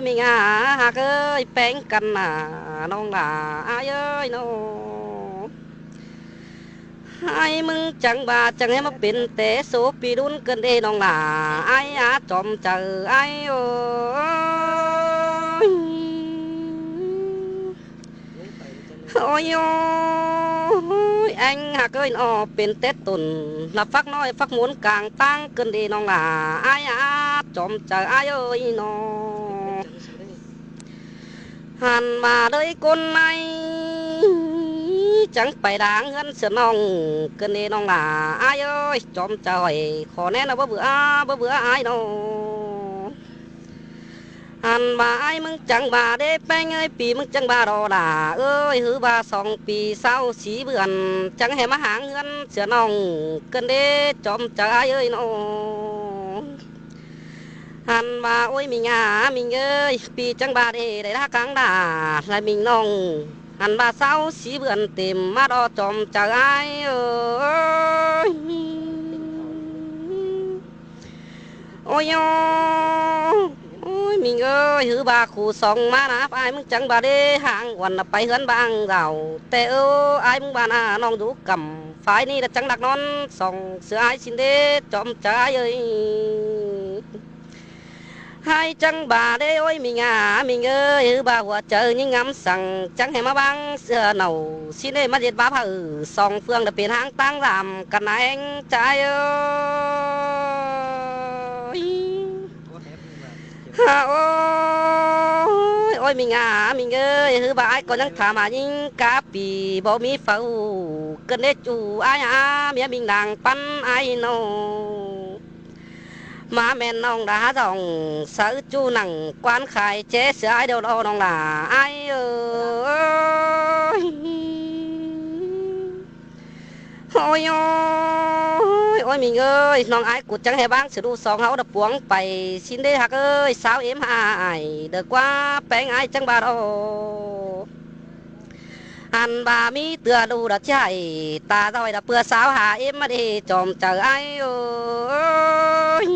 มีงาหากเอ้ยแป้งกันน่ะน้องหล่าอายเอ้ยน้องให้มึงจังบาจังให้มาเป็นแต่โสปีรุนเกินเด้น้องหล่าไอ้อาจอมเจอไอ้เอ้ยโอ้ยโอ้ยanh hạc ơi nóเป็นเต็ดตุนlà phát nói phát muốn càng tăng cơn đi nó là ai á chom chờ ai ơi nó hàn mà đời con này chẳng phải đáng hơn sợ nong cơn đi nó là ai ơi chom trời khó nén là bữa bữa ai đâu hàn mà aiมึงจังบาเด้แป้งเอ้ยปีมึงจังบาดอด่าเอ้ยหือบา2 ปีเศร้าสีเบื่อนจังให้มาหาเงินเสือน้องเกินเด้จอมใจเอ้ยน้องหันมาโอ้ยมีงามีเอ้ยปีจังบาเด้ได้ละกลางด่าและมีน้องหันบาเศร้าสีเบื่อนเต็มมาดอจอมใจเอ้ยโอ้ยโอ้ยมีเอ้ยหือบาขู่ส่องมานะไอ้มึงจังบาเด้ห่างวันไปเฮือนบางเราแต่ไอ้มึงบานาน้องดูกำฝ่ายนี่ละจังดักนอนส่องเสือไอ้สินเด้จอมใจเอ้ยให้จังบาเด้โอ้ยมีงามีเอ้ยหือบาหัวเจอยิ่งงำสั่งจังให้มาบังเสือเหนาสินเด้มาเด็ดบาผ่าส่องเฟืองจะเป็นหางตั้งรำกันนายเองใจเอ้ยโอ้ยโอ้ยมีงามีเอ้ยหือบาไอ้ก็ยังถามมายิ่งกาปีบ่มีเฝ้าเกินเด้จูไอ้เมียมิงนางปั้นไอ้โนมาแม่น้องดาดองสาวจูหนังกวนไข่เจ๊เสือไอ้เดียวเราน้องหล่าไอ้เอ้ยโอ้ยโอ้ยมีเอ้ยน้องไอ้กูจังให้บ้างสิดูสองเฮาดับปวงไปสินได้หักเอ้ยสาวเอ็มหายเด็กว่าแป้งไอ้จังบาดโอหันบามีเตือดูดัดใจตาต้อยดับเปื่อสาวหาเอ็มมาดีจอมเจอไอ้เอ้ย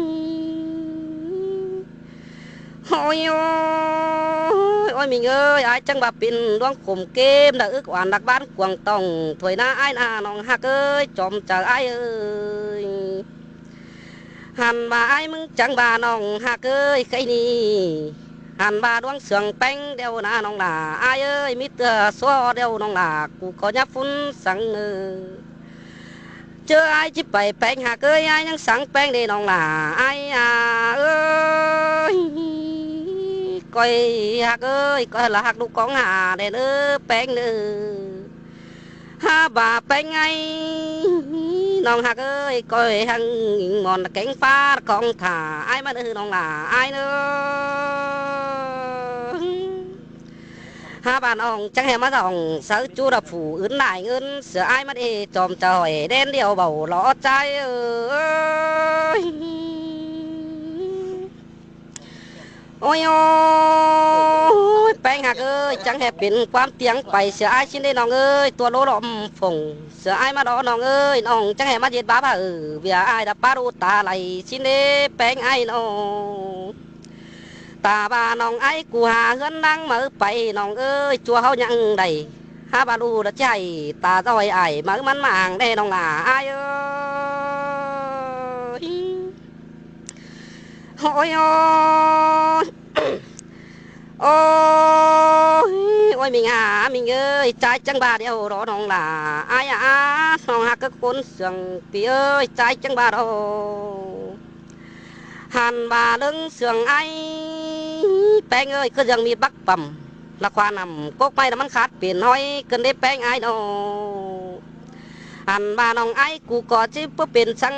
โอ้ยโอ้ยมีเอ้ยไอ้จังบาปินดวงข่มเกมดักอึกหวานดักบ้านกวางตองถวยหน้าไอ้หน้าน้องหักเอ้ยจอมเจอไอ้เอ้ยหันบาไอ้มึงจังบาน้องหักเอ้ยใครนี่หันบาดวงเสืองแป้งเดียวหน้าน้องหล่าไอ้เอ้ยมิเตอร์ซัวเดียวน้องหล่ากูขอยับฟุ้นสังเนอเจอไอ้จิไปแป้งหักเอ้ยไอ้ยังสังแป้งเดีน้องหล่าไอ้เอ้ยก้อยหักเอ้ยก้อยละหักลูกของหาเด้อแป้งเด้อฮาบาแป้งไงน้องหักเอ้ยก้อยหังมอนแกงฟ้าของถ่าไอ้มาเด้อน้องหล่าไอ้เด้อฮาบานองจังแหมาดองสาวจูดับผูอื่นหลายเงินเสือไอ้มาเดจอมจอยเด่นเดียวเบาล้อใจเอ้ยโอ้ยโอ้ยแป้งหักเอ้ยจังแหเป็นความเตียงไปเสือไอ้ชิ้นได้น้องเอ้ยตัวโลดอมฝงเสือไอ้มาดอน้องเอ้ยน้องจังแหมาเย็ดบ้าบ่าเบียไอ้ดับปารูตาไหลชิ้นได้แป้งไอ้น้องตาบาน้องไอ้กูหาเงินนั่งมือไปน้องเอ้ยจัวเขายังได้หาบาลูดใจตาต้อยไอ้มือมันมางได้น้องหล่าไอ้เอ้ยโอ้ยโอ้ยโอ้ยโอ้ยมีงามีเอ้ยใจจังบาเดียวรอน้องหล่าไอ้น้องหักก็คนเสียงปีเอ้ยใจจังบาโอหันบาลึงเสียงไอ้แป้งเอ้ยก็ยังมีบักปั่มละควานำกกไม้แล้วมันขาดเปลี่ยนห้อยเกินได้แป้งไอ้โนหันบาน้องไอ้กูก่อจิบเป็นสัง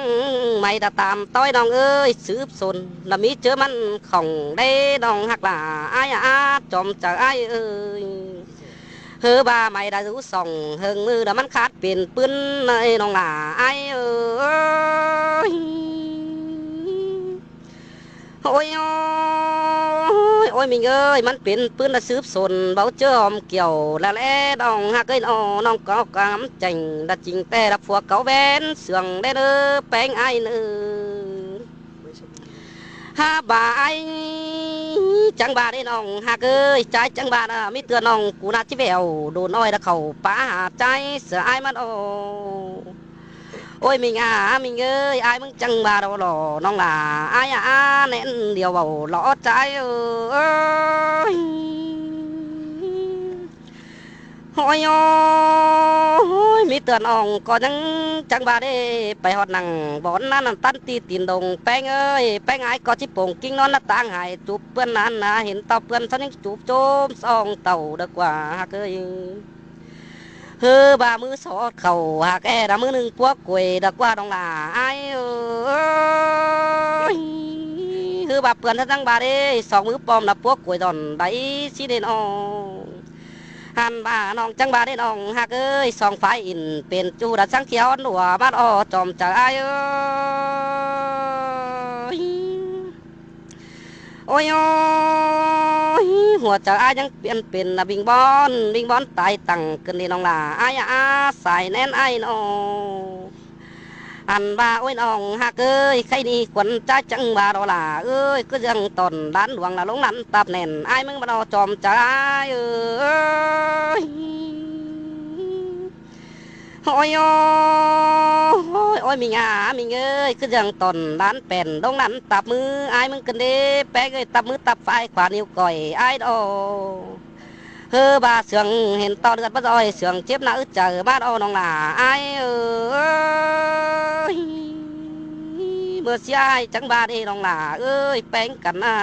ไม่ได้ตามต้อยน้องเอ้ยสืบสนแล้วมีเจอมันของได้น้องหักหล่าไอ้จอมจากไอ้เอ้ยเฮอบาไม่ได้รู้ส่องเฮงมือแล้วมันขาดเปลี่ยนปืนในน้องหล่าไอ้เอ้ยโอ้ยโอ้ยมิงเอ้ยมันเป็นปืนละสืบสนเบาเจอมเกี่ยวละแลดองหักเอ้ยน้องก็กำจังละจริงแต่ละพวกเขาแบนเสื่องได้เด้อแป้งไอ้เนื้อฮาบาไอ้ จังบาได้น้องหากเอ้ยใจจังบาน่ะมีเตือนน้องกูน่าจิแววโดนอ้อยแล้วเขาป้าหาใจเสืออายมันโอโอ้ยมิงอ่ะมิงเอ้ยอายมึงจังบาเราหล่อน้องหล่าอายอ่ะแน่นเดียวเบาหล่อใจเอ้ยโอ้ยโอ้ยมีเตือนน้องก็ยังจังบาได้ไปหอดหนังบ่อนนั้นตันตีตีนดงแป้งเอ้ยแป้งไอ้ก็ชิโป่งกิ้งนอนหน้าต่างหายจูบเพื่อนนั้นนะเห็นเต่าเพื่อนฉันยังจูบโจมซองเต่าดีกว่าฮักเอ้ยเฮ้อบามือสอดเข่าหากแอดมือหนึ่งพวกกวยดีกว่าดองลาไอ้เอ้ยเฮ้อบาเพื่อนฉันจังบาได้สองมือปลอมนะพวกกวยดอนได้สิเดนอหันบาน้องจังบาได้น้องฮักเอ้ยสองไฟอินเป็นจูดัดสังเขียวหนัวบ้านอ้อจอมใจเอ้ยโอ้ยโอ้ยหัวใจอ้ายยังเปลี่ยนเป็นนะบิงบอนตายตั้งกันนี่น้องลาอ้ายอาสายแน่นไอ้น้องอันบาโอ้ยน้องฮักเอ้ยใครนี่ขวัญใจจังบาดอลาเอ้ยก็ยังตอนด้านหลวงละลงนั้นตับแน่นไอ้มึงมาดอจอมใจเอ้ยโอ้ยโอ้ยโอ้ยมิงอามิงเอ้ยคือยังตอนด้านเป็นตรงนั้นตับมือไอ้มึงกันเด้แป๊กเอ้ยตับมือตับไฟขวานิ้วก้อยไอ้ดอเฮ้อบาเสืองเห็นตอเดือดบ้าจอยเสืองเจ็บหน้าอึดเจอบ้านอ้อน้องหล่าไอ้เอ้ยเมื่อเสียไอ้จังบาดีน้องหล่าเอ้ยแป้งกันนะ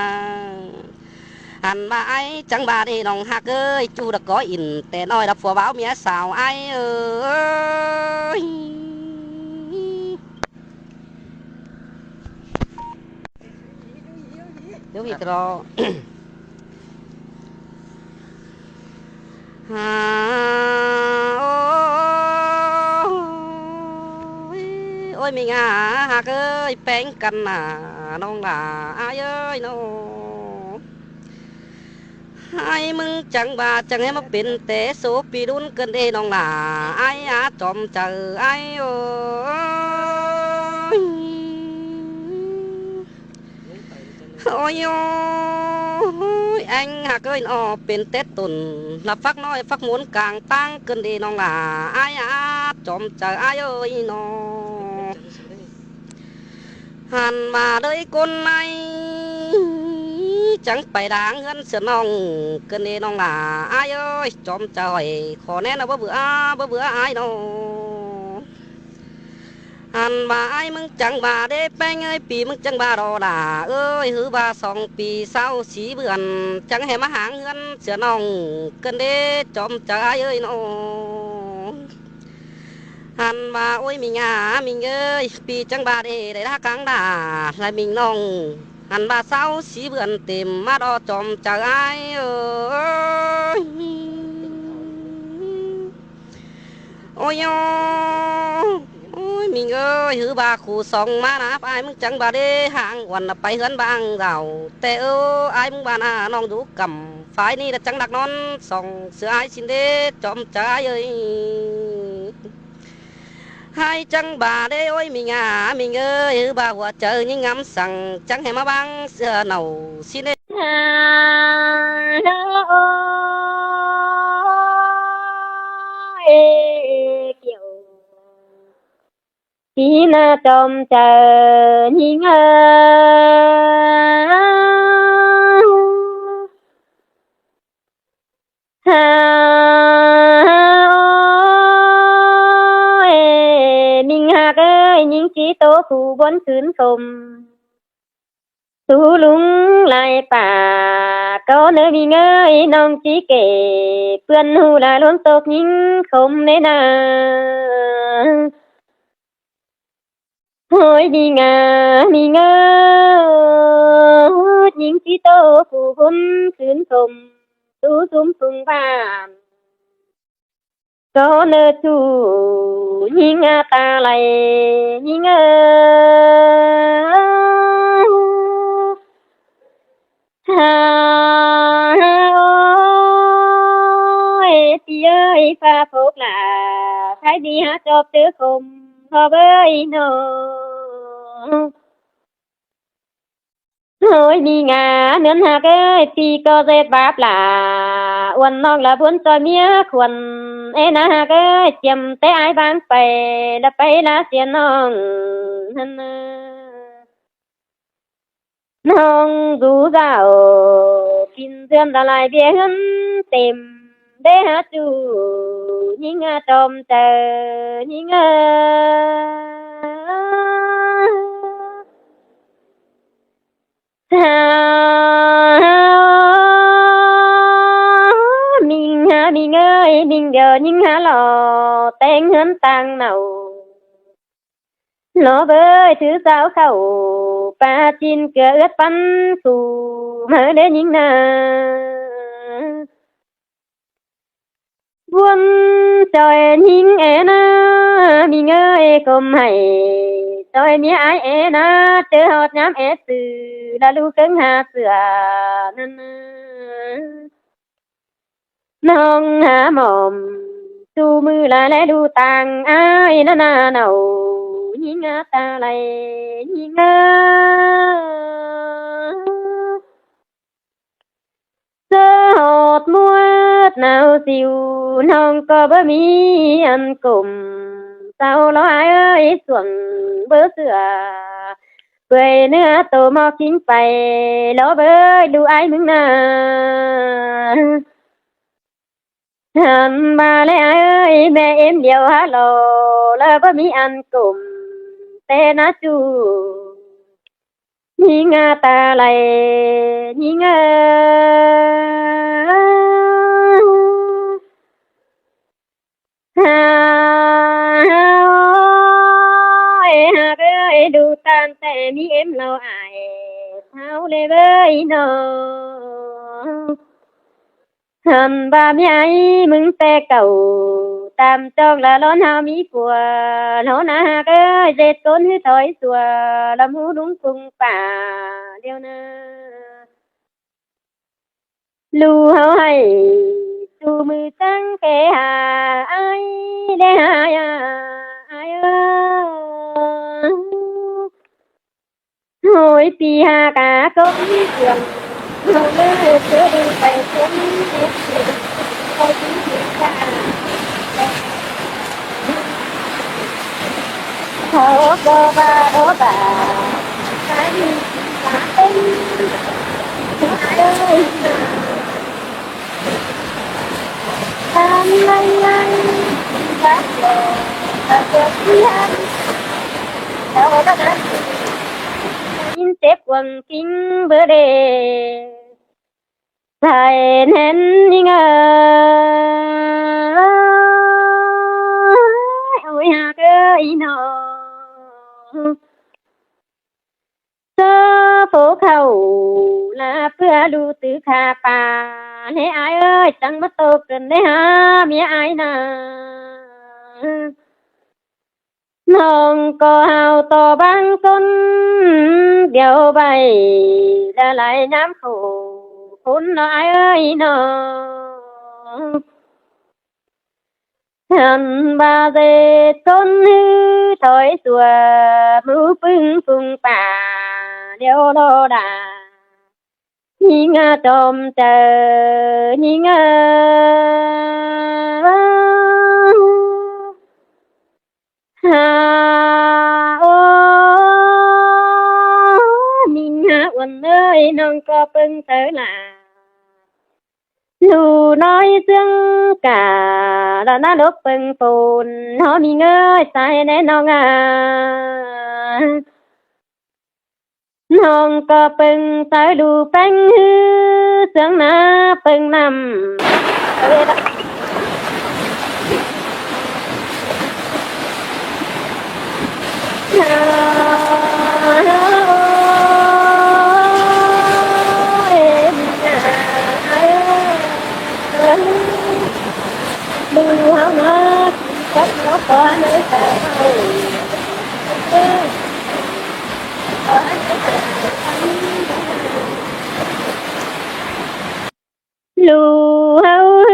หันมาไอ้จังบาดีน้องฮักเอ้ยจูดก็อินแต่น้อยดับฝัวเบาเมียสาวไอ้เอ้ยเดี๋ยวพี่กรอ ฮาโอ้ยโอ้ยมิงาฮักเอ้ยแป้งกันน่ะน้องหล่าอายเอ้ยน้องให้มึงจังบาจังให้มาเป็นแต่โสปีรุนเกินเด้น้องหล่าไอ้อาจอมเจอไอ้โอ้ยโอ้ยโอ้ยอังหากเอ้ยนอเป็นเต็ดตุนนับฟักน้อยฟักหมุนกลางตั้งเกินเด้น้องหล่าไอ้อาจอมเจอไอ้เอ้ยน้องหันมาเลยคนในจังไปด่างเงินเสือน้องเกินเด้น้องหล่าไอ้เอ้ยจอมเจอยขอแน่นะบ่เบื่อไอ้น้องหันมาไอ้มึงจังบาเด้แป้งเอ้ยปีมึงจังบารอด่าเอ้ยหือบา2 ปีเศร้าสีเบื่อนจังให้มาหาเงินเสือน้องเกินเด้จอมเจอยเอ้ยน้องหันมาโอ้ยมิงเอ้ยปีจังบาเด้ได้ท่ากลางด่าและมิงน้องหันบาเศร้าสีเบื่อนเต็มมาดอจอมเจอยเอ้ยโอ้ยโอ้ยมิงเอ้ยหือบาขู่สองมานะไอ้มึงจังบาเด้ห่างวันน่ะไปเฮือนบางเราแต่ไอ้มึงบานาน้องดูกำฝ่ายนี่ละจังดักนอนส่องเสือไอ้สินเด้จอมใจเอ้ยให้จังบาเด้โอ้ยมิงเอ้ยหือบาหัวเจอยิ่งงำสั่งจังให้มาบังเสือเหนาสิเด้ที่น่าจอมเจอยิ่งฮานิ่งหากยิ่งจีโตสู่บนคืนคมสู่ลุงลายป่าก็เนื้อมีน้องจีเก๋เพื่อนหูลาล้วนตกยิ่งคมในนาโอ้ยมียิ่งจีโตผู้พ้นคืนคมสู่สุมสุงพานก็เนื้อจูยิ่งตาไหลยิ่งฮาโอ้ยพี่เอ้ยฟ้าพกหลาใครดีหาจอบเจอคมพอเบ้ยโน Ôi mi ngà nương hà ơi thì có dệt báp là uốn nong là buôn cho mía khuẩn ê na hà ơi chiêm té ai bán phải là xiên nong nong rú rào kinh dương đã lại bia hân tìm để hà chú nhìn trộm chờ nhìn mình ơi mình giờ những há lò tên hến tăng nào nó với thứ sao khẩu ba chín cửa ướt bắn phù mở để những buông trời những em na mình ơi cùng hay trời mía ai em na chơi hot nhám em từ là lu cứng hà sửa nên nong hà mồm tu mưa là lẽ đu tàng ai nó na nào nhìn ta lại nhìn sơ hột muốt nào siêu nong có bơ mi ăn cùng sao lo ai ơi xuồng bơ sữa quê nữa tô mò kín phải lo bơ đu ai mừng na bà lẽ ai ơi mẹ em điều há lò là bơ mi ăn cùng tê na chu nhìn ta lại nhìn ơi đủ tan tê mi em lâu ai sao lê với nó ba mi ai mừng tê cầu tam trong là lon hao mi của nó na cái dệt tôn hư thói xùa làm hú đúng cùng bà điều na lu hao hay tu mư tăng kẻ hà ai để hai ai ơi hồi pi hà cả công trường hồi lơ sửa đi phải xuống hồi tiếng cả thở cơ ba đố bà cái cả tên ai ơi tham lay lay bác lò ta được đi ăn đâu đó đã nhìn xếp quần kính bữa đề thầy nên đi ngờ ôi hà cơ ý nó sơ phố khẩu là phưa lưu tứ khả bà nè ai ơi chẳng mất tô cần đấy ha mía ai nà nông có hào to băng con điều bay ra lại nhám khổ khốn nó ai ơi nó hàn ba dê con hư thói xùa mưu bưng phung bà điều đô đà nhìn trộm chờ nhìn mình quần ơi nông có bưng tới là dù nói dương cả là nó lúc bưng phồn họ mình ơi sai nên nó nông có bưng tới đủ bánh hư dương na bưng nằm đừng hao nó chắc nó có nơi phải lù hao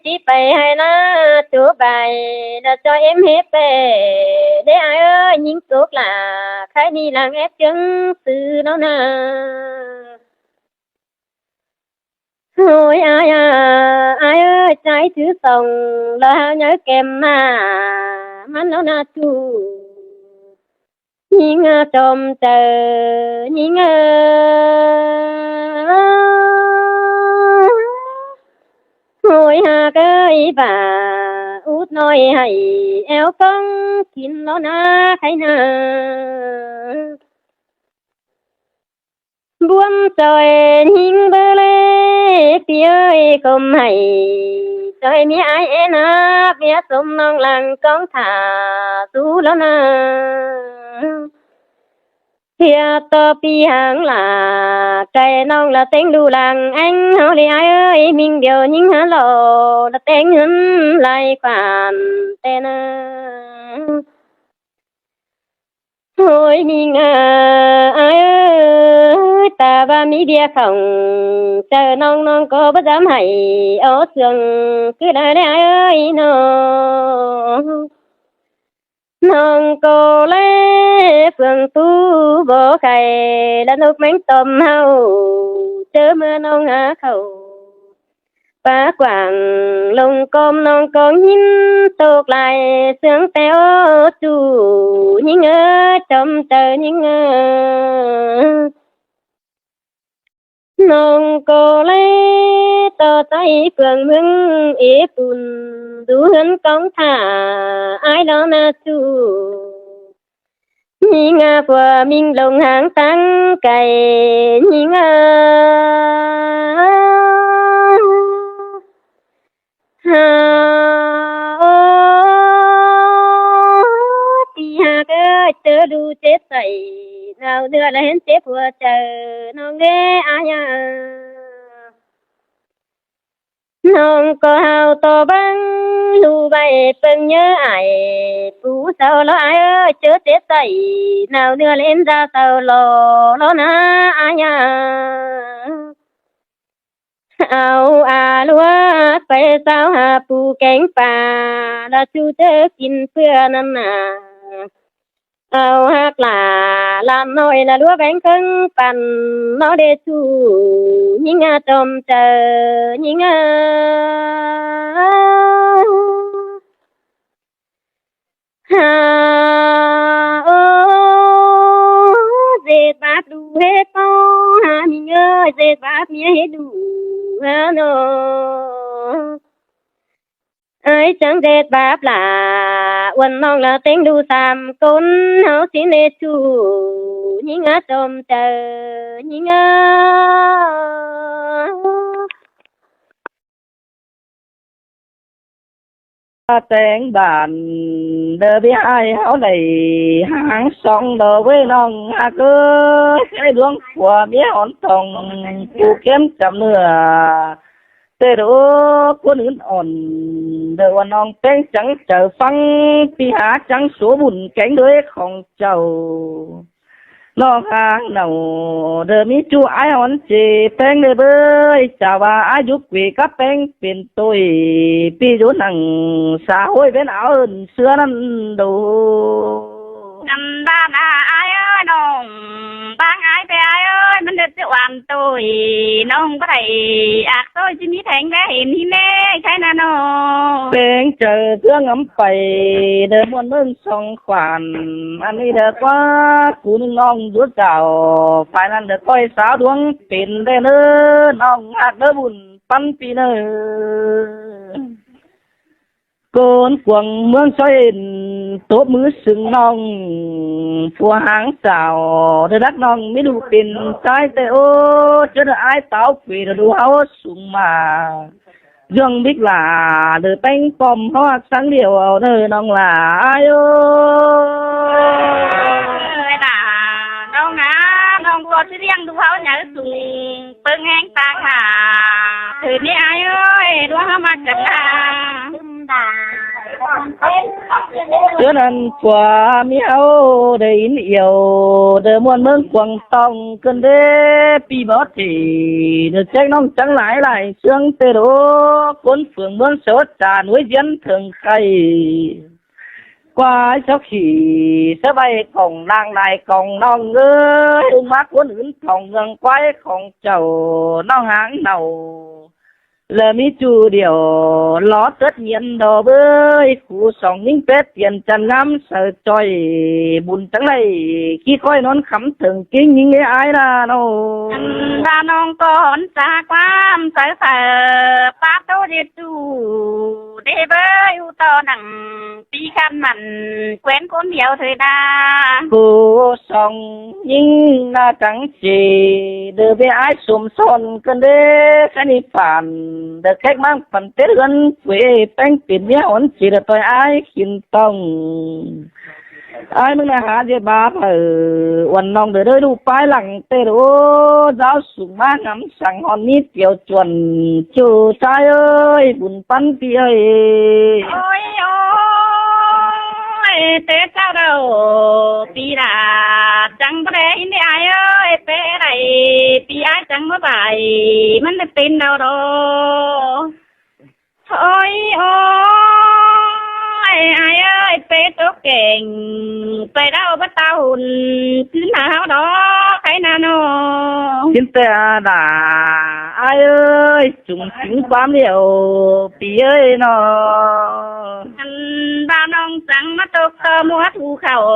chỉ bày hay là chú bài là cho em hết về để ai ơi những tốt là khai đi làng ép chứng từ đó nè ôi ai ơi trái thứ sòng là nhớ kèm mà nó na chú nhìn trộm chờ nhìn ngồi hà cái bà út nói hay eo con kín nó na khai na buông trời nhìn bơ lê phía ơi không hay trời mi ai em á phía sông non làng con thả tu lo na Hia to pi hàng là cây non là tiếng đu làng anh hậu li ai ơi mình điều những hả lộ là tiếng hân lại phản tên thôi mình ai ơi ta ba mi bia không chờ non non có bất dám hay ở sườn cứ lại đây ai ơi nó non cô lê phường tu bộ khay đã nước mánh tôm hao chớ mưa non há khẩu phá quảng lồng com non con nhìn tột lại sướng téo chủ nhìn trong trời nhìn non cô lê tờ tay phường mừng ý phun đủ hơn con thả ai đó na chủ nhìn của mình lồng hàng tăng cày nhìn thì cái tớ đu chết dậy nào đưa lên chết vừa chờ nó nghe ai non có hào to băng lu bay phân nhớ ai phú sao lo ai ơi chớ chết dậy nào đưa lên ra tàu lo na ai ao lúa phải sao hà pu cánh pà đã chú chớ kín phưa năm ao hát là làm nói là lúa bánh cưng bàn nó để chú những trồng chờ những dệt bát đủ hết to mình ơi dệt bát mía hết đủ nó ai chẳng dệt bát là quần non là tiếng đu sam côn háo xin để chú những trồng chờ những tiếng đàn đờ bi ai háo này hàng song đờ với non hạ cơ cái luống của mía hòn thòng cụ kiếm chậm nữa tê đó quân ứng ổn đờวันnon tiếng trắng chờ phăng pi há trắng số bùn cánh đuôi không chầu nó hàng nào đờ mi chú ai hòn chỉ tiếng đờ bơi chào bà ai giúp quỷ các tiếng tiền tôi pi chỗ năng xã hội bên áo hơn xưa năm đầu năm ba ai ơi nông bang ai về ai ơi mình được hoàn tôi nông có thầy tôi chỉ biết thành ra hiện hi mê cái nào nó tiếng chờ thương ấm phải đờ muôn mương song khoản anh đi đờ quá cú nong rút chào phải là đờ coi sáo đuông tiền đê nữa nong hạt đỡ bùn pan pi nơ con quăng mương xoay tốt mứ sừng nong phùa hàng xào đờ đắc nong mới đủ tiền trái tê ô chứ đờ ai táo quỷ đờ đủ háo sung mà dương biết là đờ bánh bom hoa sáng điều đờ nong là ai ơi là nông nông có chứ riêng đủ háo nhớ sung bưng hang ta hả thử đi ai ơi đúng không mà chật cho nên quả miêu để in yêu để muôn mương quăng tòng cơn đê pi bớt thì được trách nông trắng lại xương tê đô cuốn phường mương sốt trà núi diễn thường khay qua sau khi sẽ bay còng nàng này còng non ơi mắt cuốn ứng thòng gần quay còng chầu non háng đầu là mi chu điều ló tất nhiên đồ bơi khu sòng những pet tiền trần ngắm sợ trôi buồn trắng này khi coi nón khắm thường kinh những cái ai là đâu ra non con xa quam sợ sợ ba tô đi tu để bơi u to nặng pi khăn mặn quen con nhiều thời đa khu sòng những là trắng chỉ đưa về ai sum son cần đê cái này phản được khách mang phần tết gần quê bánh tiền mía ổn chỉ là tôi ai khiến tông aiมึงนะหาเจ็บบ้าวันน้องเดือดดูป้ายหลังเตโรเจ้าสูงมากน้ำสั่งหอนนี้เกี่ยวจวนจูใจเอ้ยบุญปั้นปีเอ้ย ôi ôi té sao đâu pi là chẳng có để in ai ơi bé này pi ai chẳng có bài mình được tin đâu đâu ôi ôi ai ơi bé tốt kèn bé đâu bắt tao hùn cứ nào đó cái nào nó Chính ta đã ai ơi chúng chính bám liệu pi ơi nó anh ba nông trắng mắt tốt cơ mua thu khẩu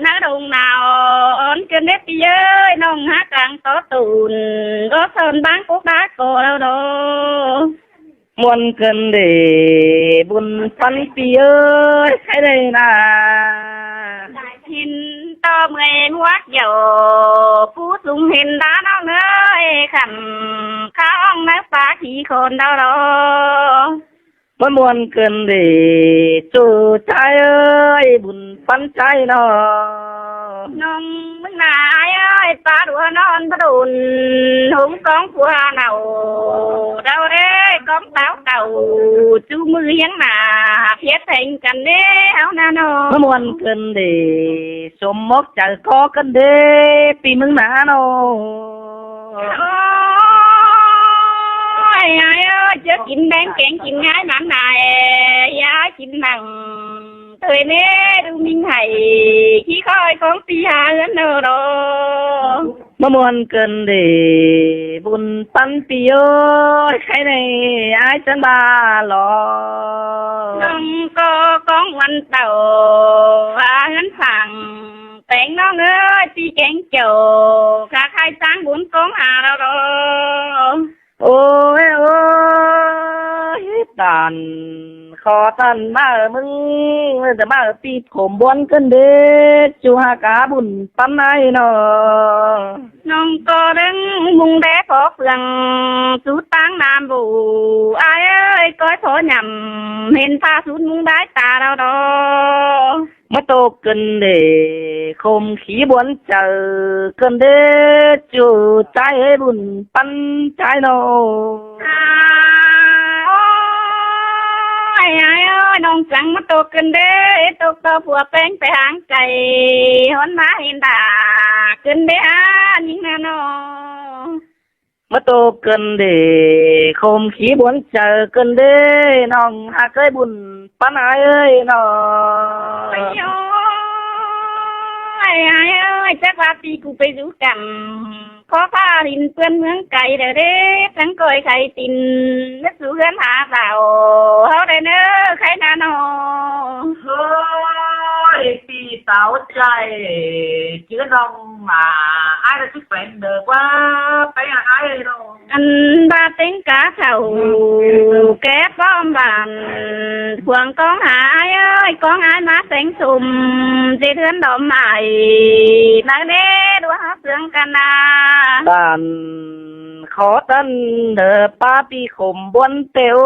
nói đồng nào ổn trên nếp pi ơi nông hát càng tốt tùn có sơn bán cốt đá cổ đâu đâu muôn cần để buồn phân pi ơi cái đây là hin to mười muát dầu phú sung hin đá nó nơi khẩm không nói phá khí khôn đâu đâu mỗi muôn cần để chủ trai ơi buồn phân trai nó nôngมึงlà ai ơi phá đùa non phá đùn húng con của nào đâu đấy con táo cầu chú mưa hiến mà phía thành cần đế áo na nó mỗi muôn cần để xôm mốc chẳng có cần để pi mừng ná nó ôi ai ơi chứ chín đen kén chín gái mắm này giá chín bằng thời nế đu minh hay khi coi con pi hà hơn nữa đó mỗi muôn cần để buồn phân pi ơi cái này ai chẳng ba lo nông có con quanh tàu và ngân phẳng tên nó ơi pi kén chầu cả hai sáng bốn con hà đâu đó ôi ôi đàn khó tàn mà mừngแต่มาปีผมบวนกันเด้จูหากาบุญปั้นไอ้เนาะ nông có đứng mùng đế phó phường chú tăng nam bù ai ơi coi thổ nhầm hình pha chút mùng đái ta đâu đó มาโตกันเด้คมขีบวนเจอกันเด้จูใจให้บุญปั้นใจเนาะ ôi ai ơi nông trắng mắt tô kinh đế tô tô phùa bén phải hàng cày hôn má hiện đà kinh đế những nào nó มาโตกันเด้คมขีบวนเจอกันเด้น้องหากเคยบุญปั้นไอ้เอ้ยเนาะ ôi ôi ai ơi chắc là đi cụ phải rủ cầm có pha hình quên mướn cày rồi đấy trắng coi khay tin nước rủ gắn hạ vào hao đây nữa khay na nó เฮ้ยพี่สาวใจเชื่อน้องมาไอ้เราชิแฟนเด็กว่าไปหาไอ้เรา anh ba tiếng cá sầu kép bom bàn phường con ai ơi con ai má tiếng sùm dì thuyền đom mày nói đế đua hát sướng cana บ้านขอตันเด้อป้าปีขมบนเตียว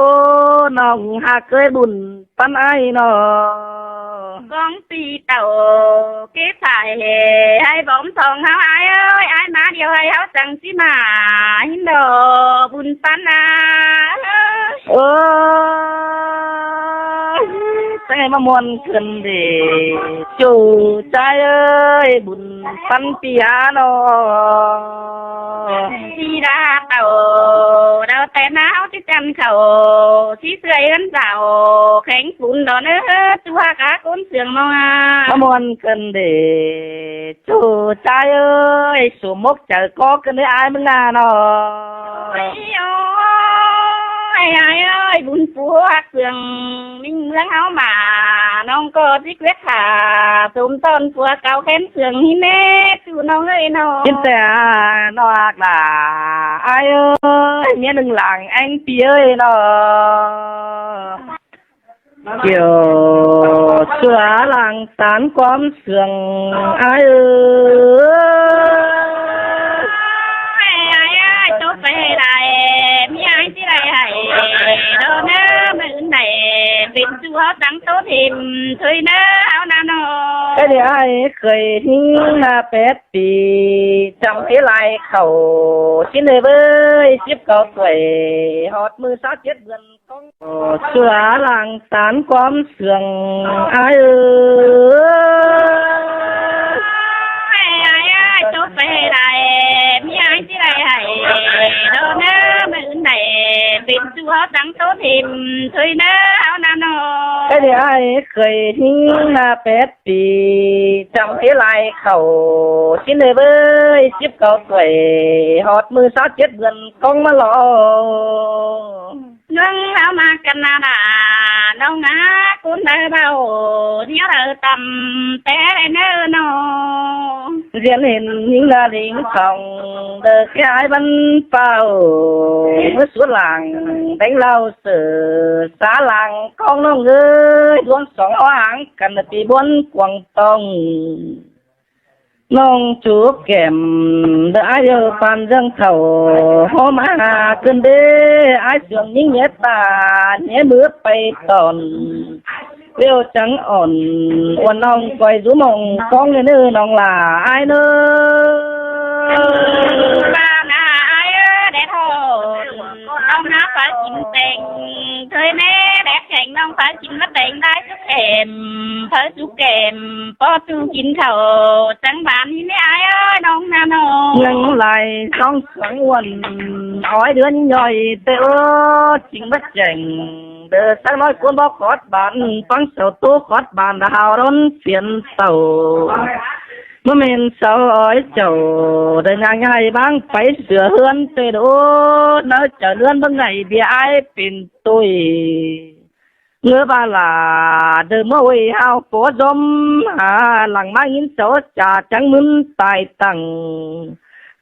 น้องหากเคยบุญปันไอ้เนาะ con pi tàu kế phải hay bóng thòng háo ai ơi ai má điều hay háo chẳng chi mà hin đồ bùn pan à เอ้ยต sẽ ngày mà muôn cần để chủ trai ơi buồn phân piano đi ra tàu đào tên áo chứ chân khẩu chí sưởi ấn dạo khánh bún đó nữa chua cá cốn sườn mong à mà muôn cần để chủ trai ơi số mốc chờ có cần để ai mới ngà nó ai ơi bún phú sườn minh lắng áo mà nông có thích quyết thả tôm tôn phú cao khen sườn hi mê chú nông ơi nó chính sẽ nó là ai ơi nhớ đừng làng anh phía ơi nó kiểu xưa làng tán quắm sườn ai ơi tốt về lại mi ai chứ lại hay đâu nữa mình này bên chú họ đắng tốt thêm thôi nữa áo nào nó cái này ai khởi là pet thì trong thế lại khẩu xin lời với ship cầu tuổi hot mưa sát chết gần con xưa làng tán quắm sườn ai ơi tốt về lại mi ai chứ lại hay đâu nữa mình này bên chú họ đắng tốt thêm thôi nữa áo nào nó cái này ai khởi là pet thì trong thế lại khẩu xin lời với ship cầu tuổi hot mưa sát chết gần con mà lo nâng áo mà Canada nông á cuốn đời bao nhớ đời tầm té nơ nó diễn hình những gia đình phòng được cái ai bắn pháo mới xuống làng đánh lao sự xã làng con nó ơi luôn sóng hoang cần bị buôn quảng tông nông chú kèm đã giờ pan dân thầu hôm à cơn đê ai sướng những nhét ta nhé bước bay tòn Liêu trắng ổn quần ông quay rú mộng con người nữ nòng là ai nữa ba na ai để thôi ông nó phải chim tiền thôi nè đẹp chàng ông phải chim mất tiền đai chút kèm phải chút kèm có chú chín khẩu trắng bàn như thế ai ơi đông nam hồ nhưng lại con sáng quần hỏi đứa nhoi teo chính bất chành đờ sáng nói cuốn bó khót bàn phăng sầu tố khót bàn đào đón phiền sầu mà mình sao ói chầu đời nhà ngày bang phải sửa hơn tê đô nó trở lươn bằng ngày bị ai pin tôi ngứa ba là đời môi hao phố dôm lằng mang in số trà trắng mướn tài tặng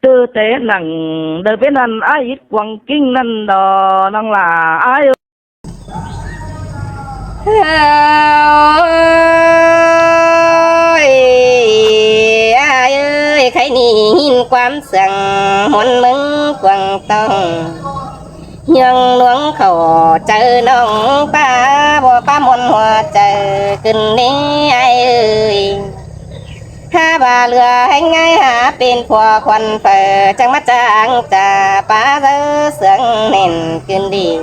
tư thế nặng đời bên ăn ai ít quăng kinh năn đò năng là ai ai ơi khái nhìn quám sẵn hôn mừng quăng tông nhưng luống khổ chờ nông ba bỏ ba môn hoa chờ kinh đi ai ơi ha bà lừa anh ai hả bên phò khoăn phở chẳng mắt chẳng trà ba dơ sướng nền kinh đi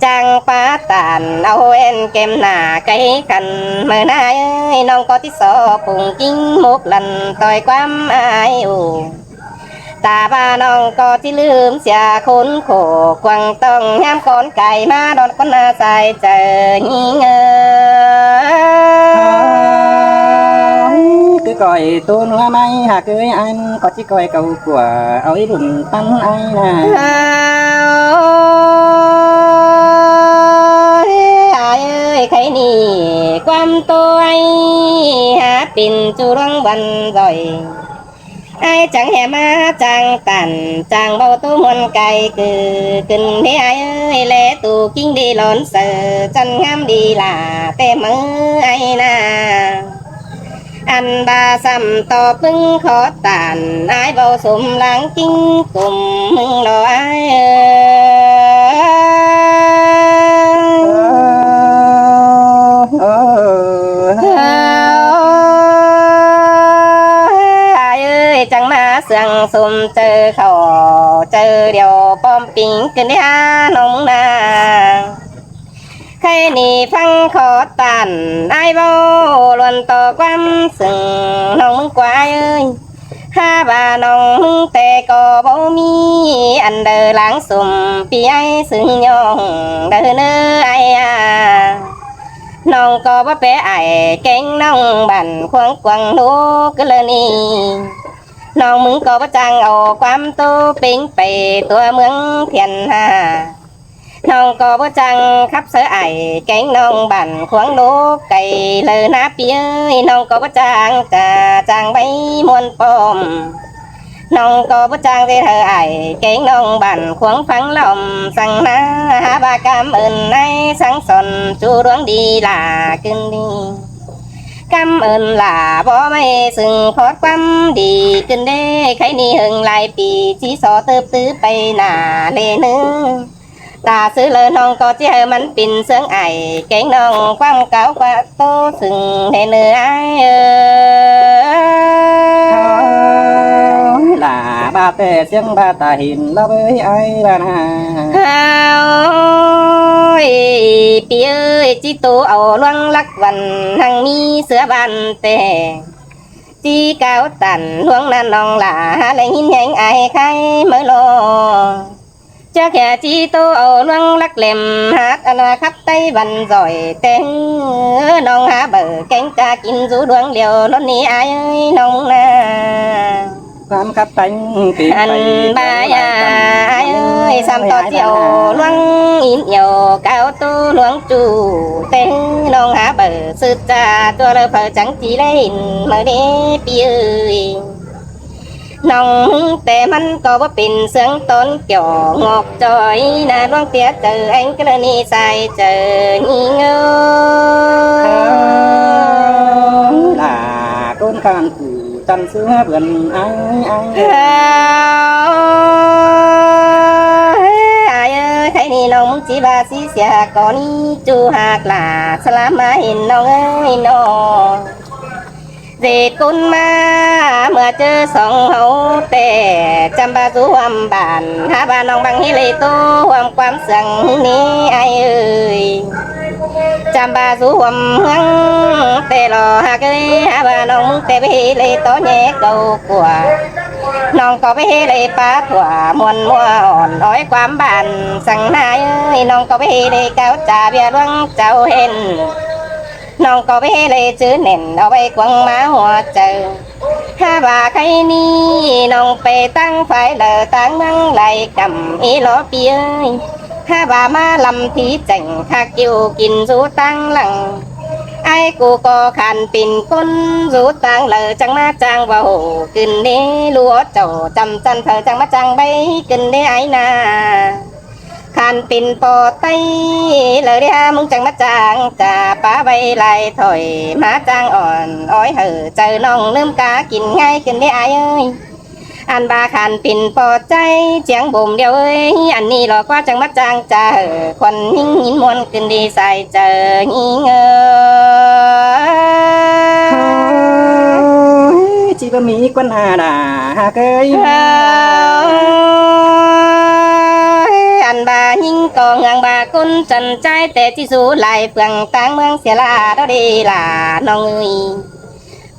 chẳng ba tàn áo em kem nà cây khăn mờ nai ơi nông có tí sọ cùng kinh một lần tôi quám ai ủ ta ba nông có tí lưm xà khốn khổ quăng tông nhám con cày má đón con dài chờ nhí ngơ cứ coi tôn hoa mai hà cưới anh có chỉ coi cầu của ấy đừng tăng ai nè ai ơi khấy nì quam tôi há pin chu rong bần rồi ai chẳng hề má chẳng tàn chẳng bao tu muôn cày cứ kinh thế ai ơi lẽ tù kinh đi lón sợ chân ngắm đi là tê mơ ai na anh ba xăm to bưng khó tàn ai bao sum láng kinh cùng mừng lo ai chẳng má sương sum chơi khổ chơi điều bom pin kinh ha nông na ใครนี่ฟังขอตันไอ้เบาล้วนต่อความสึงน้องมึงกว่าเอ้ยห้าบาน้องมึงแต่ก็บ่มีอันเดอหลังสุ่มปีไอ้ซึ่งยองเดอเนื้อไอ้น้องก็บ่แปะไอ้เก่งน้องบันควงกวางลูกก็เลยนี่น้องมึงก็บ่จังเอาความตู้ปิ้งไปตัวเมืองเทียนหาน้องก็บ่จังขับเสือไอ้เก่งน้องบันควงลูกไก่เลยนะพี่เอ้ยน้องก็บ่จังจะจังใบมวนปอมน้องก็บ่จังที่เธอไอ้เก่งน้องบันควงฟังลมสั่งนาหาบากามเอินในสังสนจูดวงดีลาขึ้นดีกำเอินลาบ่ไม่ซึ่งพอดความดีขึ้นได้ใครนี่หึงหลายปีจีสอเติบตื้อไปหน้าเลนึงตาซื้อเลยน้องก็จะให้มันปิ่นเสียงไอเก่งน้องความเก่ากว่าโตซึ่งในเนื้อไอล่ะบาแต่เสียงบาตาหินละเว้ยไอ้บ้านหา เฮาปีเอ้ยจีโตเอาล่วงลักวันหังมีเสือบานแต่จีเก้าตันล่วงนั้นน้องหลาอะไรหินแหงไอใครเมื่อรอเจ้าแค่จีโตเอาล่วงลักเล่มหักอนาคับไต้บันจ่อยเต็งน้องหาเบอแกงกากินจูดวงเดียวล้นนี้ไอ้น้องนา ความขับตังปี อันบายาเอ้ยสามต่อเจียวลวงอินเหี่ยวเก้าตู้ลวงจูเต้งน้องหาเบอร์สุดจ้าตัวเราเผอจังจีเล่นเมื่อเด้ปีเอ้ยน้องแต่มันก็ว่าเป็นเสียงต้นเกี่ยวงอกจอยน่าลวงเตี้ยเจอเองก็เลยนี่ใส่เจองีเงอ ล่ะก้นการผูจันเสือเบื่อนไอ้ไอ้ใครนี่น้องจีบาสีเสียก่อนนี้จูหากลาสลามมาเห็นน้องเอ้ยน้องเด็กกุนมาเมื่อเจอสองเฮาแต่จำบาสูความบานหาบานน้องบังฮิเลยโตความความเสียงนี้ไอ้เอ้ยจำบาสูความเมืองแต่รอหากเอ้ยหาบานน้องแต่ไปเลยโตแย่เก่ากว่าน้องก็ไปเลยป้าถั่วมวนมัวอ่อนอ้อยความบานสั่งนายเอ้ยน้องก็ไปเลยเก้าจ่าเบียร์ล่วงเจ้าเห็นน้องก็ไปเลยจื้อเน่นเอาไปกวางมาหัวเจอถ้าว่าใครนี่น้องไปตั้งไฟเลอตั้งเมืองไหลกำอีล้อเปียยถ้าว่ามาลำที่จังข้ากิ้วกินสู้ตั้งหลังไอ้กูก็ขันปิ่นก้นสู้ตั้งเลอจังมาจังว่าโหกึนเด้ลัวเจ้าจำจันเธอจังมาจังใบกึนเด้ไอ้นาขันปิ่นปอไตเลยเดียมึงจังมาจางจ่าป้าใบไหลถอยมาจางอ่อนอ้อยเหอเจอน้องลืมกากินง่ายขึ้นได้ไอ้เอ้ยอันบาขันปิ่นปอใจเจียงบ่มเดียวเอ้ยอันนี้หลอกว่าจังมาจางจ่าควันหิ้งหินมวนขึ้นดีใส่เจอหิ้งจีบมีกวนหาดาหากเอ้ยอันบาหิ้งกองอังบาคุณจันใจแต่ที่สู้ไหลเฟืองต่างเมืองเสียลาดอดีลาน้องเอ้ย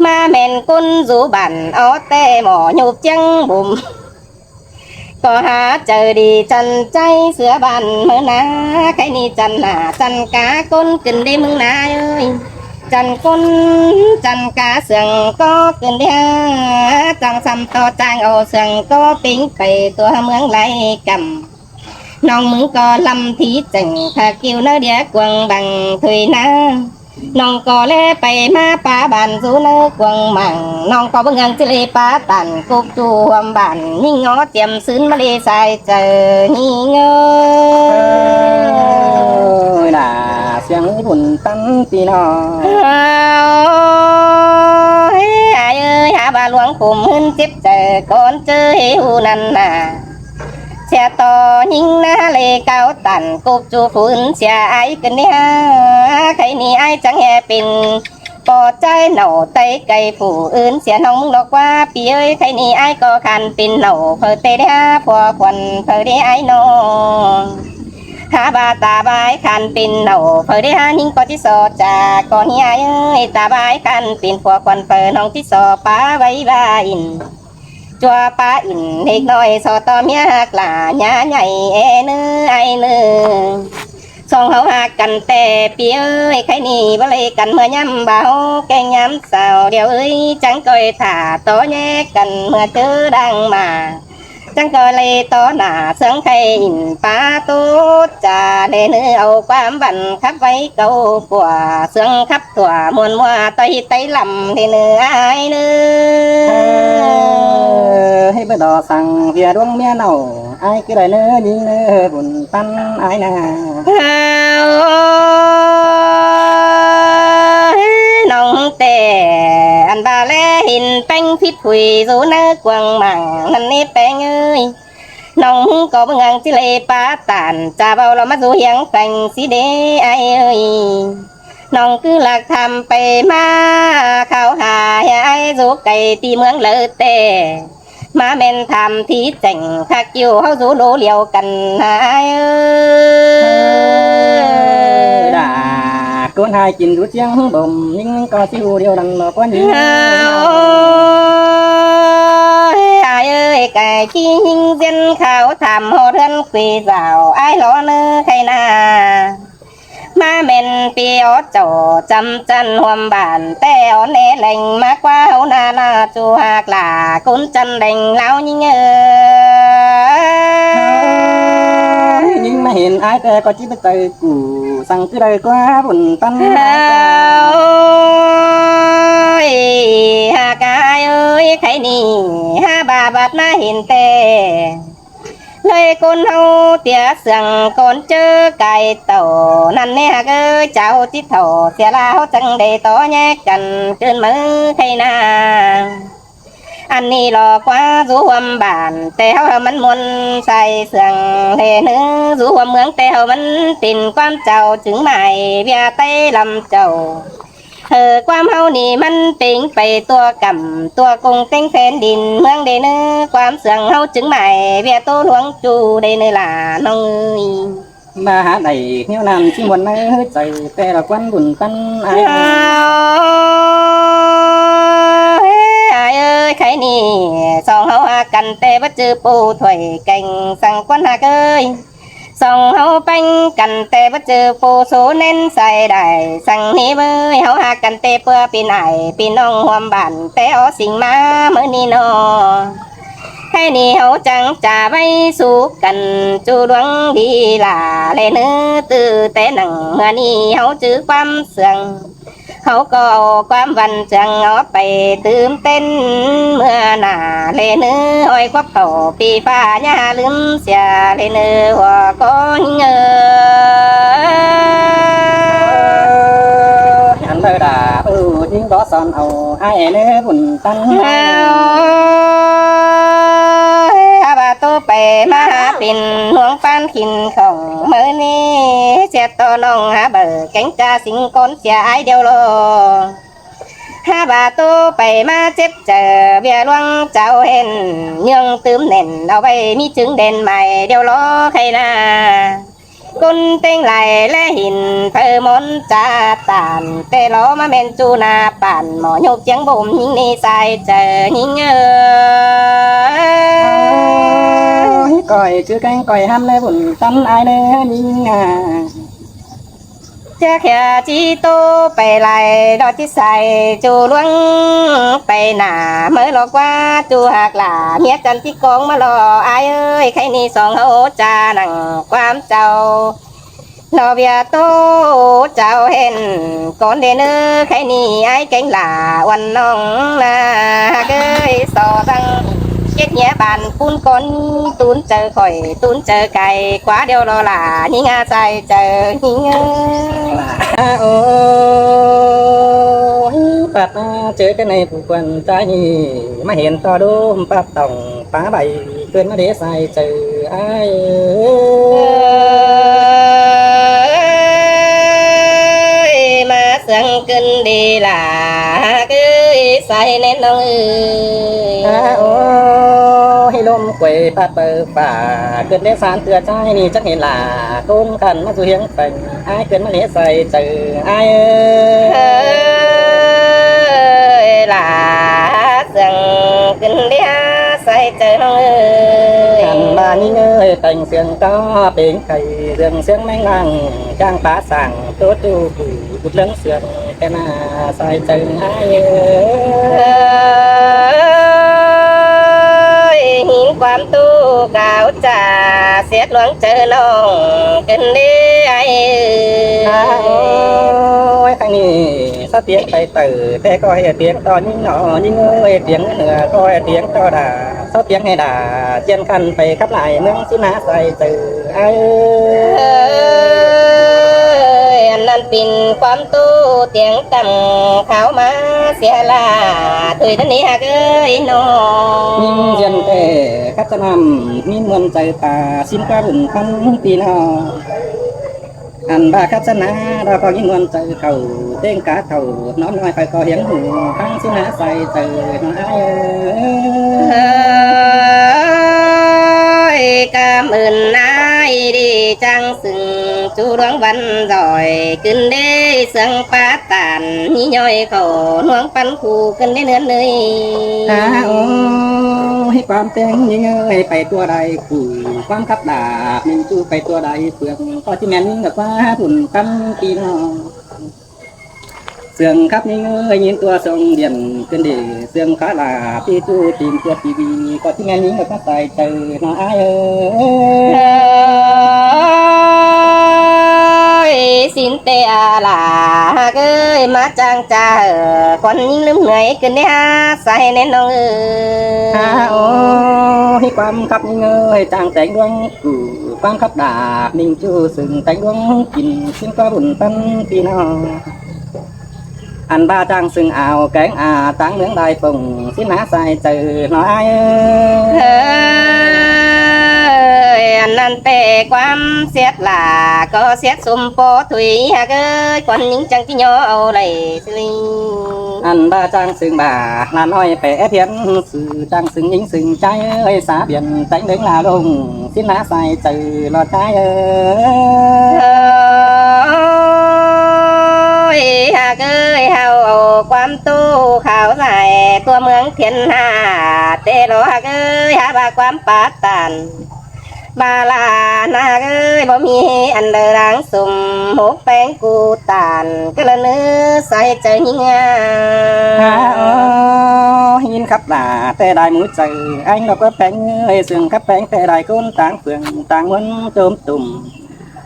มาแม่นกุนจูบันเอาแต่หมอหยุบเจียงบุ่มก็หาเจอดีจันใจเสือบันเมื่อนาใครนี่จันหน้าจันกากุนขึ้นได้มึงนาเอ้ยจันกุนจันกาเสียงก็ขึ้นได้จังซ้ำต่อจางเอาเสียงก็ปิ้งไปตัวเมืองไหลกำน้องมึงก็ลำที่จังถ้ากิ้วเนื้อเดียกวงบังถุยนาน้องก็เล่ไปมาป่าบ้านสู้เนื้อกวงมังน้องก็เบิ่งยังจะเลยป่าตันกุบจูวมบ้านยิ่งงอเจียมซื้นมาเลยใส่เจอยิ่งเงยล่ะเสียงบุญตั้งปีนอไอ้เอ้ยหาบาหลวงขุมหืนเจ็บเจอก่อนเจอเหูนั่นน่ะเสียต่อยิงนาเลยเก้าตันกุบจูฝืนเสียไอ้กันเนี่ยใครนี่ไอ้จังแห่เป็นปอใจเหนาไตไก่ผู้อื่นเสียน้องดอกว่าปีเอ้ยใครนี่ไอ้ก็คันเป็นเหนาเพอเตะได้ผัวควันเพอได้ไอ้น้อง หาบาตาบายคันเป็นเหนาเผยได้หาหิงกอที่สอจากก่อนเฮียเอ้ยตาบายคันเป็นผัวควันเปิดน้องที่สอป้าไว้บาอินจัวป้าอินเด็กน้อยสอตอเมียหักหลาหยาใหญ่เอเนื้อไอเนื้อสองเขาหักกันแต่ปีเอ้ยใครนี่บ่เลยกันเมื่อยำเบาแกงยำสาวเดียวเอ้ยจังก้อยถ่าโตแยกกันเมื่อเจอดังมาจังก็เลยต่อหน้าเสียงใครอินป้าตูดจ่าเลยเนื้อเอาความบันขับไว้เก่ากว่าเสียงขับตัวมวนมัวไตไตลำเลยเนื้อไอเนื้อ ให้ไปดอสั่งเพียดวงเมียเน่าไอ้ก็ได้เนื้อยิงเนื้อบุญปันไอ้นา น้องแต่อันบาแลหินแป้งพิษผุยสูเนื้อกวางหมังนั่นนี่แป้งเอ้ยน้องก็เบิ่งอังจิเลปาตานจะเบาเรามาสู่เฮียงแต่งสีเดไอเอ้ยน้องคือหลักทำไปมาเข้าหาไอ้สู่ไก่ตีเมืองเลอเตมาเม่นทำที่เจ๋งคักอยู่เขาสู่โดเลียวกันหายเอ้ย ด่าก้นหายกินรู้เชียงบ่มยิงก็สิวเดียวดังบอกว่ายิง ai ơi cái chi hình dân khảo thảm hồ thân quỳ rào ai lo nơ khay na ma men pi ó chỗ chăm chân hôm bản te ó nè lành má qua hấu na na chu hạc là cún chân đành lao như ngơ ยิงมาเห็นไอ้แต่ก็จิบไปกูสั่งคือได้กว่าบุญปัน ơi hà cái ơi khay nì ha bà bạt na hiện tè lời con hâu tía sừng con chớ cài tàu năn nè ơi cháu chít thầu xẻ lao chẳng để to nhé cần cơn mơ khay na อันนี้รอกว่าสู่หวมบ้านแต่เฮามันมนใส่เสื่องเฮเนื้อสู่หวมเมืองแต่เฮามันตินความเจ้าถึงหมายเวียไต้ลำเจ้าความเฮานี่มันติงไปตัวกำตัวกงเต็งแผ่นดินเมืองเดเนื้อความเสื่องเฮาถึงหมายเวียโตหลวงจูเดเนื้อหลาน้องเอ้ย มาหาได้เที่ยวนำที่มวนในใจแต่ละควันบุญปันไอ้ ai ơi cái nì song hậu hạ cần tê bắt chưปูthủy cành sang quân hạ ơi song hậu bánh cần tê bắt chưปูsố nên xài đại sang ní bơi hậu hạ cần tê bữa pin ải pin nong hoàm bản tê ó sinh má mới ni no cái nì hậu chẳng trả bay su cần chu đoán đi là lên nữ từ tê nặng mà ni hậu chữ quan sương เขาก็เอาความวันจังเอาไปตื่มเต้นเมื่อหน้าเลเนื้ออ้อยควับเขาปีฟ้าหญ้าลืมเสียเลเนื้อหัวก้อนเงอ อันเดอด่ายิงก็สอนเอาไอ้เนื้อบุญปัน บาโตไปมาหาปิ่นห่วงฟันขินของเมื่อนี้เสียตัวน้องหาเบอร์แกงจ่าสิงก้นเสียไอเดียวโลหาบาโตไปมาเจ็บเจอเบียหลวงเจ้าเห็นยังตื้มเน่นเอาไปมีจึงเด่นใหม่เดียวโลใครนากุนเต็งไหลและหินเพอมนจ่าตานแต่ล้อมาเป็นจูนาป่านหมอโยกเจียงบ่มยิงนี่ใส่เจอยิงก่อยชื่อแกงก่อยห้ำเลยบุญปันไอ้เนื้อยิงอ่ะ cha khẽ chi tô bày lại đó chi xài chu luông bày nà mới lo qua chu hạc là miết chân chi con mà lo ai ơi khay ni song hỗ cha nằng quan châu lo bia tô châu hèn con đê nữ khay ni ai cánh là oan nong là hạc ơi sò răng chết nhẹ bàn phun con tún chờ khỏi tún chờ cày quá điều lo là nhí nga dài chờ nhí nga โอ้ยปัดเจอกันในผู้ควันใจมาเห็นต่อดูปัดต้องป้าใบเกินมาเดใส่เจอไอ้มาเสียงขึ้นดีล่ะคือใส่แน่นอน โอ้ให้ลม ำกวยปาเปิดป่าเกิดในสารเตือใจนี่จักเห็นหล่าก้นขันมาสู่เฮียงเป็นไอ้เกิดมาเนใส่เจอไอ้เอ้ยล่ะเสียงขึ้นเดียใส่เจอน้องเอ้ย ขันมานี่เงยแต่งเสียงก็เป็นไข่เรื่องเสียงแมงลังจ้างป้าสั่งตัวจูบุดเรื่องเสียงแค่มาใส่เจอไอ้หินความตู้กาวจ่าเสียดหลวงเจอน้องกันเด้ไอ้ โอ้ยทางนี้สเตียงไปเตอแต่ก็ให้เตียงตอนนี้หนอยิ่งเอ้ยเตียงเหนือก็ให้เตียงต่อด่าเสาเตียงให้ด่าเจียนคันไปขับไหลเมืองสินาใส่เจอไอ้อันนั้นเป็นความตู้เตียงต่ำเขามาเสียลาตุยท่านนี้หากเอ้ยน้อง ยิ่งเจียนแต่ขับจะนำมีมวลใจตาสิ้นกระบุ่นพันปีนออันบาคับชนะเราก็ยิ่งวันใจเขาเต้งกาเขาน้องน้อยไปก็เห็นหูทั้งสินาใส่เจอน้อยกามอื่นนายดีจังสึงจูดวงวันรอยขึ้นได้เสียงปาตานนี่ย่อยเขาหวงปันคู่ขึ้นได้เนื้อเนยโอ้ให้ความเต็งยิ่งเอ้ยไปตัวใดคู่ความขับดาบมินจูไปตัวใดเปลือกก็ที่แม่นยิ่งกับว่าหุ่นตั้มปีนอเสื่องครับยิ่งเอ้ยยินตัวทรงเดียนขึ้นดีเสื่องขาลาพี่จูตีนตัวทีวีก็ที่แม่นยิ่งกับว่าใส่เจอน้อยเอ้ยสินเตอาลาเอ้ยมาจางจ่าคนยิ่งลืมเหนื่อยขึ้นได้ฮะใส่แน่นองโอ้ให้ความขับยิ่งเอ้ยจางแต่งดวงกูความขับดาบมิงจูซึ่งแต่งดวงกินสิ้นก็บุญตั้มปีนออันba trang sừng ảo cánh táng nướng đai phùng xin há sai từ nói อันนั้นแต่ความเสียดหลาก็เสียดสมโปถุยฮะเอ้ยคนยิ่งจังที่ย่อเอาเลยสิ อันba trang sừng bà là nói bẻ thiến sự trang sừng những sừng trái ơi xá biển tránh đứng là đông xin há sai từ lo trái ơi หากเอ้ยเฮาเอาความตู้ข่าวใส่ตัวเมืองเทียนหาเตโลหากเอ้ยหาบาความปาตันบาลานาเอ้ยบ่มีอันเดอรังสุ่มหกแป้งกูตานก็ละเนื้อใส่ใจยิ่งยินครับด่าแต่ได้มือใจอันเราก็แป้งเอ้ยซึ่งครับแป้งแต่ได้ก้นต่างเฟืองต่างวันโจมตุ่ม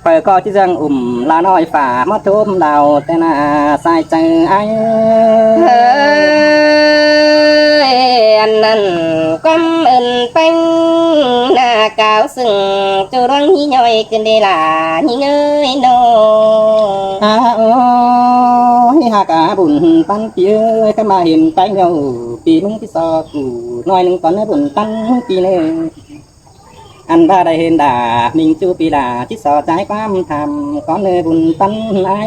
เปิดก็ที่จังลาน้อยฝ่ามาทุ่มดาวแต่น่าใส่ใจไอ้อันนั้นความอื่นเป็นหน้ากาวซึ่งจูร้องยี่ย่อยขึ้นได้ล่ะยี่เงยโนโอ้ยหากบุญปันปีเอ้ยก็มาเห็นไปเงาปีมึงที่ซอกูน้อยหนึ่งตอนนี้บุญปันปีนึงอันบ้าได้เห็นด่ามิงจูปีด่าที่สอใจความทำก้อนเลยบุญปันไอ้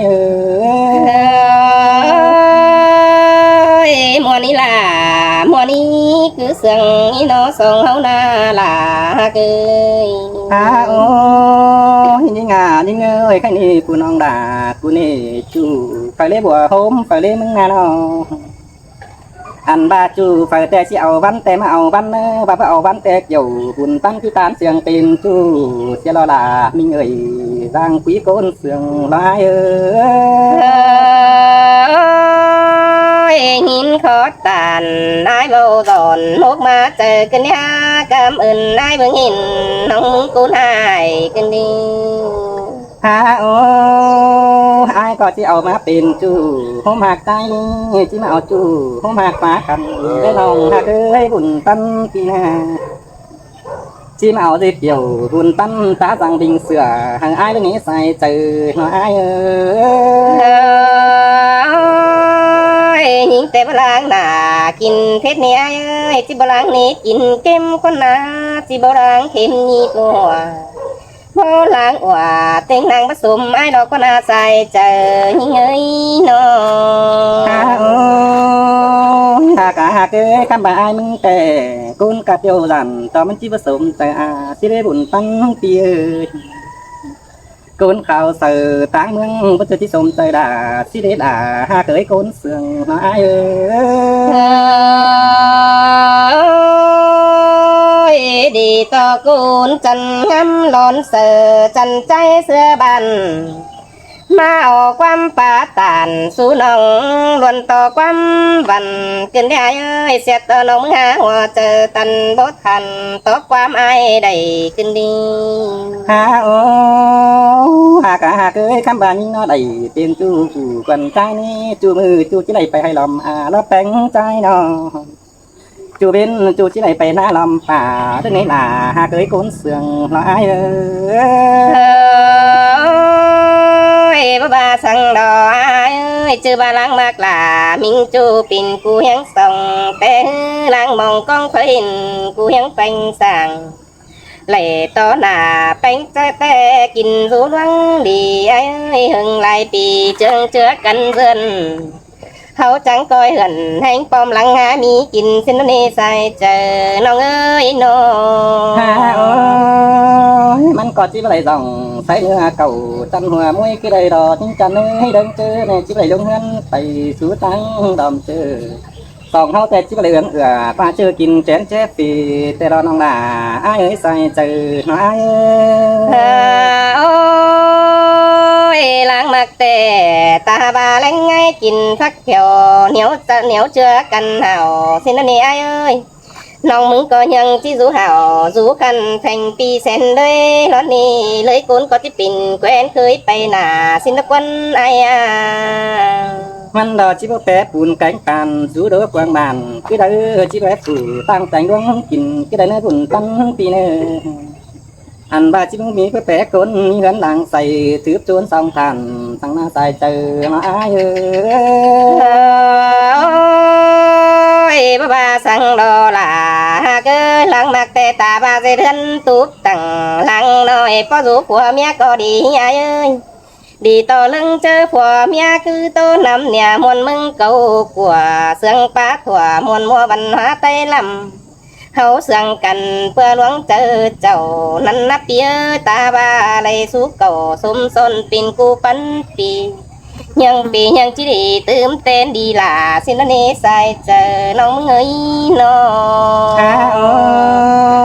มัวนี้ล่ะมัวนี้คือเสียงอีโนส่งเฮานาล่ะเกยโอ้ยิ่งยิ่งเอ้ยแค่นี้กูน้องด่ากูนี่จูไฟเล่บัวโฮมไฟเล่มึงงานเอาอันบาจูไฟแต่สิเอาวันแต่มาเอาวันเนอบ่เอาวันแต่อยู่บุญตั้งที่ตานเสียงเป็นจูเสียรอลามิงเอ้ยร่างคุยโกนเสียงลายหินขอตานนายโบดอนลูกมาเจอกันเนี่ยกำอื่นนายเบิ่งหินน้องมึงกูหายกันดีโอ้ไอ้ก็ที่เอามาเป็นจูโฮมหักใจที่มาเอาจูโฮมหักฟ้ากันได้ลองหักเอ้ยบุญตั้นปีหน้าที่มาเอาได้เกี่ยวบุญตั้นตาสั่งดิงเสือหางไอ้เรื่องนี้ใส่เจอหน่อยยิงแต่บลางหนากินเทศเนี่ยจิบลางนี้กินเค็มคนนาจิบลางเค็มนี่ตัวโบราณว่าเต็งนางผสมไอ้ดอกก็น่าใส่เจอยิ่งเอ้ยน้องหากเอ้ยคำบ่ายมึงแต่กู con cà tiêu dàn cho mình chỉ vật sống tại chỉ để buồn tăng tia con khảo sở táng mương bất chỉ sống tại đà chỉ để đà ha tới con sườn ai ơi đi to cún chân ngắm lon sờ chân cháy xưa bànมาออกความป่าตานสู่น้องล้วนต่อความวันขึ้นได้เสียต่อน้องหาหัวเจอตันบ่ทันต่อความอายได้ขึ้นดี โอ้หากเคยคำบานี้เนาะได้เป็นจูกันใจนี้จูมือจูที่ไหนไปให้ลมแล้วแป้งใจเนาะจูเป็นจูที่ไหนไปหน้าลำป่าเรื่องนี้น่ะหากเคยก้นเสืองละอายบ่บาสังดอกอายชื่อบาลังมากลามิงจูปินกูยังส่งแต่ลังมองกองเพิ่นกูยังเป็นสั่งไหลต่อหน้าเป็นแต่กินรู้ลังดีไอ้หึงหลายปีเจืองเจือกันเรื่อนเขาจังก้อยเหินแห้งปอมหลังหามีกินเส้นนี้ใส่เจอน้องเอ้ยน้อง โอ้มันก็chỉ lại dòng thấy nữa cầu chăn hòa mũi cái đây đò chính chăn ấy đơn chơi này chỉ lại giống hơn tay sú tăng đầm chơi sòng hao tè chỉ lại uống qua chơiกิน chén chép vì tè đò nong là ai ơi sai chơi nó ai ơi lãng mặc tè ta bà lanh ngayกิน phát kẹo nếu chưa cần hảo xin anh ai ơiน้องมึงก็ยังที่รู้ห่าวรู้คันแทงปีเซนเลยร้อนนี้เลยกุนก็ที่ปิ่นแควนเคยไปหนาสินตะกวันไอ้มันđò chỉ có bé bùn cánh tàn rú đỡ quang bàn cái đấy chỉ có phủ tăng thành đuông kín cái đấy nó bùn tăng pi nè anh ba chỉ muốn mi cái bé con gắn đang xài thướp trốn song thàn thằng na xài chờ mà ai ơi bà sang đò là cứ lăng mặc tê ta ba dây thân túp tặng lăng nói có rú của mẹ có đi ai ơi đi to lưng chớ của mẹ cứ tô nằm nhà muôn mừng cầu của xương phá thỏa muôn mua văn hóa tây lầm hậu xương cần bữa luống chớ chầu năn nắp bia ta ba lấy sú cầu xôm xôn pin cu bắn pì nhưng vì nhưng chỉ để tươm tên đi là xin nó nê sai chờ nông ơi nó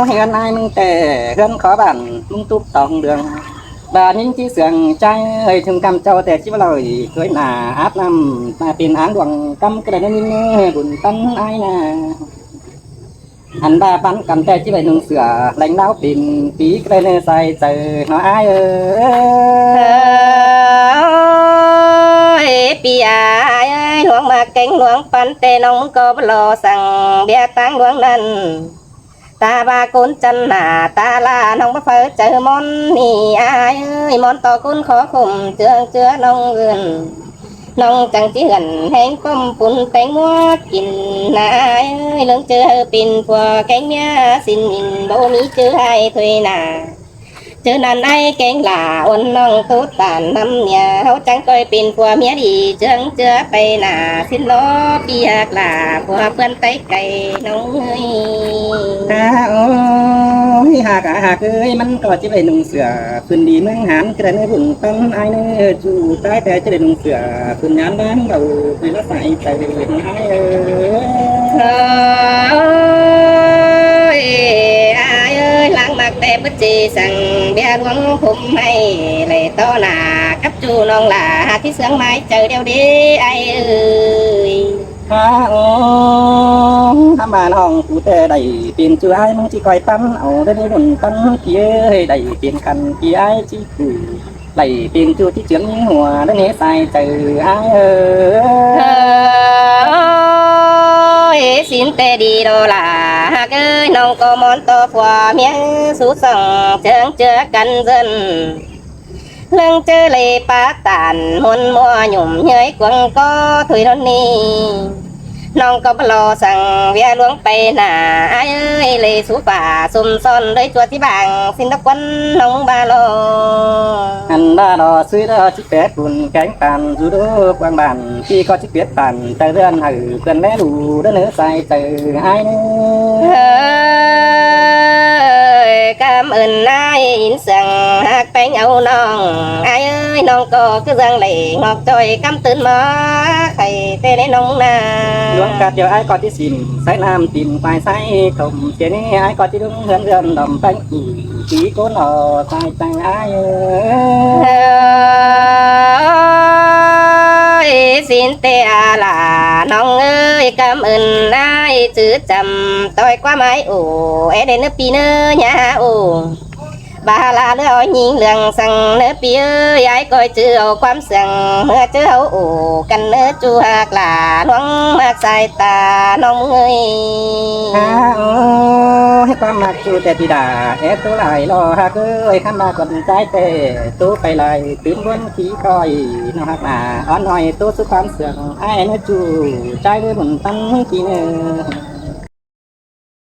hiện nay mình tệ hơn khó bản lung túc tòng đường và những chiếc giường trai ơi thường cầm cho tệ chỉ vào lời cưới là áp năm mà tiền án đoàn căm cái này nên buồn tâm ai nè anh ba bắn cầm tệ chỉ phải nung sửa lãnh đạo tiền phí cái này sai chờ nó ai pi ai luang mà cánh luang pan tê nông có lo sang bia tang luang nan ta ba cún chân là ta là nông bắt phải chờ món nì ai ơi món to cún khó khum chưa nông vườn nông chẳng chỉ gần hẹn com bún cánh mua kín là ai ơi lớn chưa pin của cánh mía xin nhìn bố mỹ chưa hay thuê nà chứ nàn ai kén là ôn nông tốt tàn năm nhà hậu trắng coi pin của mía đi chương chưa bay nà xin ló bi hạt là của vươn tay cày nông ơi hạc ơiมันก็chỉ phải nung sửa phần đi mương hán cái này buồn tâm ai nữa chủ trái té chỉ để nung sửa phần nhán bán đầu thì nó phải tại vì ai ơi lãng mặc đẹp bất chi sang bia luống khum hay lệ to là cấp chu non là cái sương mai chờ đeo đi ai ơi tham bàn hồng cụ thể đầy tiền chưa ai mong chỉ coi tâm ở đây buồn tâm kia đầy tiền cần kia ai chỉ cử đầy tiền chưa chỉ chuyển những mùa đó nhé sai từ ai ơi xin tê đi đâu là cái nông có món to phò miếng sú sòng chương chưa cần dân lưng chơi lệ phá tàn hôn mua nhủm nhới quăng có thôi đó nì น้องก็บรอสั่งเวียหลวงไปหนาอายเอ้ยเลยสู่ฝ่าซุ่มซ่อนเลยจัวที่บางสินตะกวันน้องบาโล อันบ้าดอซื้อดอชิแปดปุ่นแกงปันจูดูกวางบานพี่ก็ชิเปียดปันใจเรือนหือเพื่อนแม่ดูเด้อเนื้อใส่เจอไอ้เนื้ เฮ้ยกำเอินนายอินเสียงหักไปเอาน้องอายเอ้ยน้องก็คือเรื่องไหลงอกจอยกำตื่นมาไข่เต้ในน้องนา หลวงกัดเดียวไอ้ก็ที่สินใส่น้ำติ่มปลายใส่ขมเจนี่ไอ้ก็ที่ดึงเรือนเรือนดำแป้งอีสีโกนอใส่ใจไอ้ เฮ้ยสินเตอาลาน้องเอ้ยกำเอินนายจื้อจำต่อยกว่าไม้โอ้เอ็ดเนื้อปีเนื้อหยาโอ้บาลาเลือยิงเรื่องสั่งเนื้อปีเอ้ยไอ้ก้อยจื้อเอาความสั่งเมื่อเจอเอาโอ้กันเนื้อจูหักหลาน้องมากสายตาน้องเอ้ย ให้ความมักจูแต่ติดาแอบตัวไหลรอฮักเอ้ยข้ามมาก่อนใจเตะตู้ไปไหลตื่นบนขี้คอยน้องฮักมาอ่อนหน่อยตู้สุดความเสื่อมไอ้เนื้อจูใจด้วยบนตั้งทีเนื้อ